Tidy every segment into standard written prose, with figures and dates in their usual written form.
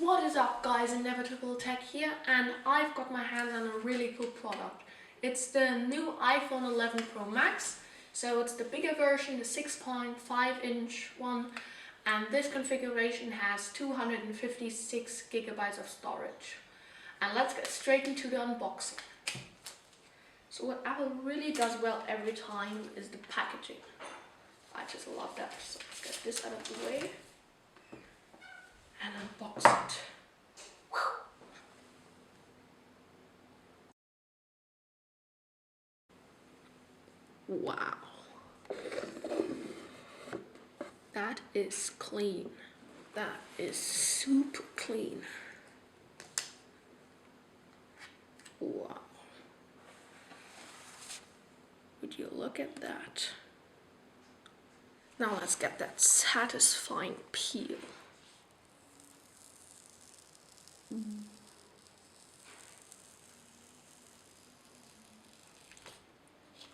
What is up guys, Inevitable Tech here, and I've got my hands on a really cool product. It's the new iPhone 11 Pro Max, so it's the bigger version, the 6.5-inch one, and this configuration has 256 gigabytes of storage. And let's get straight into the unboxing. So what Apple really does well every time is the packaging. I just love that, so let's get this out of the way and unbox it. Wow, that is clean. That is super clean. Wow, would you look at that? Now let's get that satisfying peel.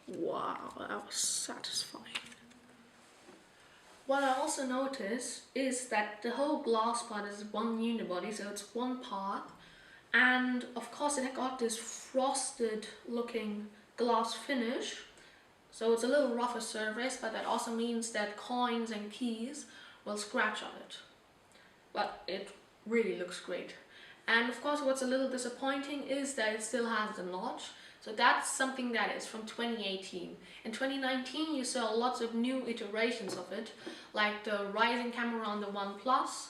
Wow, that was satisfying. What I also noticed is that the whole glass part is one unibody, so it's one part. And of course it got this frosted looking glass finish. So it's a little rougher surface, but that also means that coins and keys will scratch on it. But it really looks great. And of course what's a little disappointing is that it still has the notch. So that's something that is from 2018. In 2019 you saw lots of new iterations of it, like the rising camera on the OnePlus,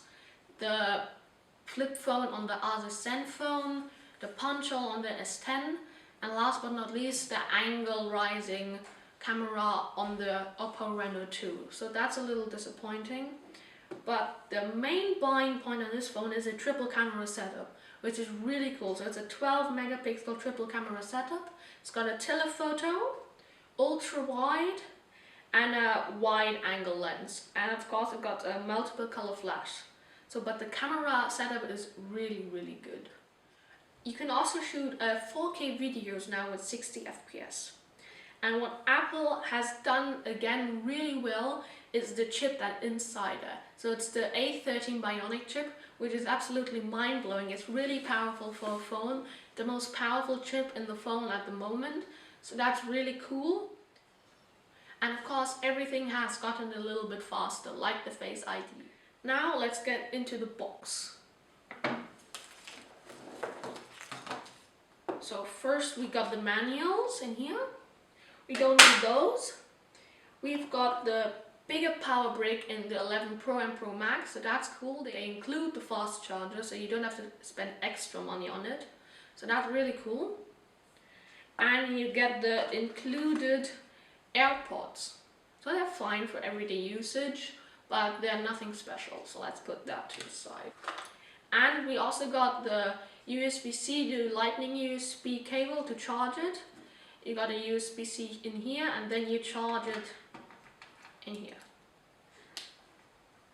the flip phone on the Asus Zenfone, the punch hole on the S10, and last but not least the angle rising camera on the Oppo Reno 2. So that's a little disappointing. But the main buying point on this phone is a triple camera setup, which is really cool. So it's a 12 megapixel triple camera setup. It's got a telephoto, ultra wide, and a wide angle lens. And of course it got a multiple color flash. But the camera setup is really, really good. You can also shoot 4K videos now with 60 FPS. And what Apple has done again really well is the chip that's inside there. So it's the A13 Bionic chip, which is absolutely mind-blowing. It's really powerful for a phone, the most powerful chip in the phone at the moment. So that's really cool. And of course everything has gotten a little bit faster, like the Face ID. Now let's get into the box. So first we got the manuals in here. We don't need those. We've got the bigger power brick in the 11 Pro and Pro Max, so that's cool. They include the fast charger, so you don't have to spend extra money on it. So that's really cool. And you get the included AirPods. So they're fine for everyday usage, but they're nothing special, so let's put that to the side. And we also got the USB-C to Lightning USB cable to charge it. You got a USB-C in here, and then you charge it in here.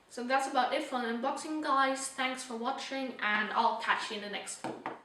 So that's about it for the unboxing, guys. Thanks for watching, and I'll catch you in the next one.